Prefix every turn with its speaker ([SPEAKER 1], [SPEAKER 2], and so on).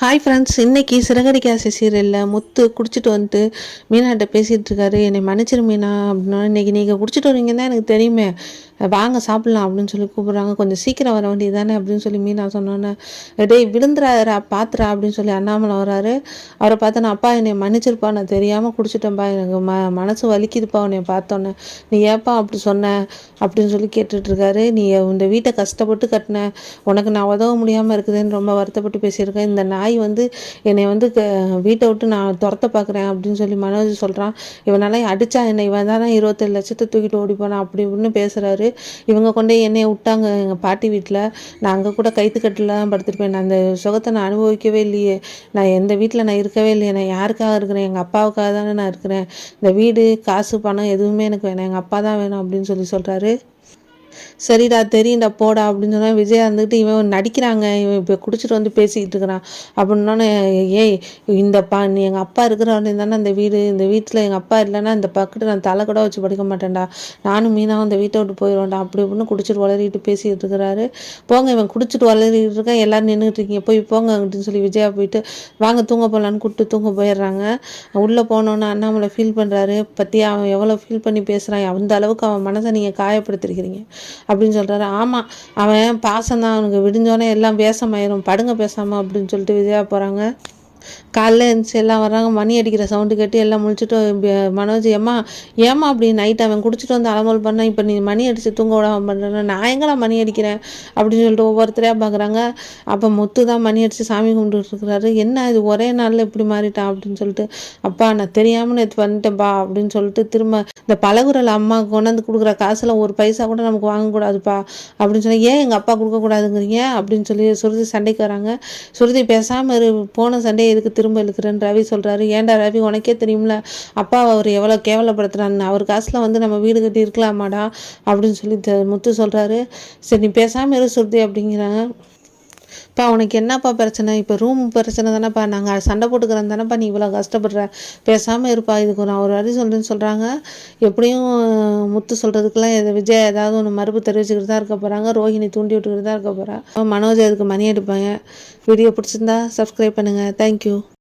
[SPEAKER 1] Hi friends, இன்னைக்கு சிறகடிக்க ஆசை சீரியலில் முத்து குடிச்சிட்டு வந்துட்டு மீனாட்ட பேசிகிட்டு இருக்காரு. என்னை மன்னிச்சிரு மீனா அப்படின்னா, இன்னைக்கு நீங்கள் குடிச்சிட்டு வருவீங்கன்னு தான் எனக்கு தெரியுமே, வாங்க சாப்பிட்லாம் அப்படின்னு சொல்லி கூப்பிட்றாங்க. கொஞ்சம் சீக்கிரம் வர வேண்டியது தானே அப்படின்னு சொல்லி மீனா சொன்னோன்னே, டேய் விழுந்துறாரா பாத்துறா அப்படின்னு சொல்லி அண்ணாமலை வராரு. அவரை பார்த்தோன்னா, அப்பா என்னை மன்னிச்சிருப்பா, நான் தெரியாமல் குடிச்சிட்டேன்ப்பா, எனக்கு மனசு வலிக்குதுப்பா உன்னை பார்த்தோன்னே, நீ ஏப்பா அப்படி சொன்ன அப்படின்னு சொல்லி கேட்டுட்ருக்காரு. நீ இந்த வீட்டை கஷ்டப்பட்டு கட்டின, உனக்கு நான் உதவ முடியாமல் இருக்குதுன்னு ரொம்ப வருத்தப்பட்டு பேசியிருக்கேன். இந்த நாய் வந்து என்னை வந்து வீட்டை விட்டு நான் துரத்த பார்க்குறேன் அப்படின்னு சொல்லி மனோஜ் சொல்கிறான். இவனால அடித்தா என்னை இவன் தானே 27 லட்சத்தை தூக்கிட்டு ஓடி போனான் அப்படி இப்படின்னு பேசுகிறாரு. இவங்க கொண்டே என்னையை விட்டாங்க எங்கள் பாட்டி வீட்டில், நான் அங்கே கூட கைத்துக்கட்டில் தான் படுத்திருப்பேன். நான் அந்த சுகத்தை நான் அனுபவிக்கவே இல்லையே, நான் எந்த வீட்டில் நான் இருக்கவே இல்லையே, நான் யாருக்காக இருக்கிறேன், எங்கள் அப்பாவுக்காக தானே நான் இருக்கிறேன். இந்த வீடு காசு பணம் எதுவுமே எனக்கு வேணாம், எங்கள் அப்பா தான் வேணும் அப்படின்னு சொல்லி சொல்கிறாரு. சரிடா தெரியும்டா போடா அப்படின்னு சொன்னால் விஜயா இருந்துக்கிட்டு இவன் நடிக்கிறாங்க, இவன் இப்போ குடிச்சிட்டு வந்து பேசிக்கிட்டு இருக்கிறான் அப்படின்னோடனே, ஏய் நீ எங்கள் அப்பா இருக்கிற வரையும் தானே இந்த வீடு, இந்த வீட்டில் எங்கள் அப்பா இல்லைன்னா இந்த பக்கத்து நான் தலை கூட வச்சு படுக்க மாட்டேன்டா, நானும் மீனாவும் இந்த வீட்டை விட்டு போயிடுவேன்டா அப்படி இப்படின்னு குடிச்சிட்டு வளரிட்டு பேசிக்கிட்டு இருக்கிறாரு. போங்க இவன் குடிச்சிட்டு வளரிட்டு இருக்கேன், எல்லோரும் நின்றுட்டு இருக்கீங்க போய் போங்க அப்படின்னு சொல்லி விஜயா போயிட்டு வாங்க தூங்க போகலான்னு கூப்பிட்டு தூங்க போயிடுறாங்க. உள்ளே போனோன்னு அண்ணாமலை ஃபீல் பண்ணுறாரு. பற்றி அவன் எவ்வளோ ஃபீல் பண்ணி பேசுகிறான், அந்த அளவுக்கு அவன் மனசை நீங்கள் காயப்படுத்திருக்கிறீங்க அப்படின்னு சொல்கிறாரு. ஆமாம் அவன் பாசம்தான், அவனுக்கு விடிஞ்சோடனே எல்லாம் வேஷமாயிரும், படுங்க பேசாமல் அப்படின்னு சொல்லிட்டு விஜயா போகிறாங்க. காலைல எழுந்துச்சு எல்லாம் வர்றாங்க. மணி அடிக்கிற சவுண்டு கேட்டு எல்லாம் முழிச்சுட்டு மனோஜ் ஏம்மா அப்படி நைட் அவன் குடிச்சிட்டு வந்து அலமல் பண்ண, இப்போ நீ மணி அடித்து தூங்க விடாமல் பண்ணுறேன்னா, நான் எங்கடா மணி அடிக்கிறேன் அப்படின்னு சொல்லிட்டு ஒவ்வொருத்தரையாக பார்க்குறாங்க. அப்போ முத்து தான் மணி அடித்து சாமி கும்பிட்டுட்டு இருக்கிறாரு. என்ன இது ஒரே நாளில் இப்படி மாறிட்டான் அப்படின்னு சொல்லிட்டு, அப்பா நான் தெரியாமல் நேற்று வந்துட்டேன்ப்பா அப்படின்னு சொல்லிட்டு திரும்ப இந்த பழகுறல் அம்மா கொண்டாந்து கொடுக்குற காசில் ஒரு பைசா கூட நமக்கு வாங்கக்கூடாதுப்பா அப்படின்னு சொல்லி, ஏன் எங்கள் அப்பா கொடுக்கக்கூடாதுங்கிறீங்க அப்படின்னு சொல்லி சுருதி சண்டைக்கு வராங்க. சுருதி பேசாமல் போன சண்டையை எதுக்கு திரும்ப இழுக்கிறேன்னு ரவி சொல்கிறாரு. ஏன்டா ரவி உனக்கே தெரியும்ல அப்பா அவர் எவ்வளோ கேவலப்படுத்துறான்னு, அவர் காசில் வந்து நம்ம வீடு கட்டி இருக்கலாமாடா அப்படின்னு சொல்லி முத்து சொல்கிறாரு. சரி நீ பேசாமல் இரு சுருதி அப்படிங்கிறாங்க. இப்போ உனக்கு என்னப்பா பிரச்சனை, இப்போ ரூம் பிரச்சனை தானேப்பா, நாங்கள் சண்டை போட்டுக்கிறோம் தானேப்பா, நீ இவ்வளோ கஷ்டப்படுற, பேசாமல் இருப்பா, இதுக்கு நான் ஒரு வரி சொல்கிறேன்னு சொல்கிறாங்க. எப்படியும் முத்து சொல்கிறதுக்கெல்லாம் விஜய் ஏதாவது ஒன்று மறுப்பு தெரிவிச்சுக்கிட்டு தான் இருக்க போகிறாங்க. ரோஹிணி தூண்டி விட்டுக்கிட்டு தான் இருக்க போகிறா. மனோஜ் அதுக்கு மணி எடுப்பாங்க. வீடியோ பிடிச்சிருந்தா சப்ஸ்கிரைப் பண்ணுங்கள். தேங்க்யூ.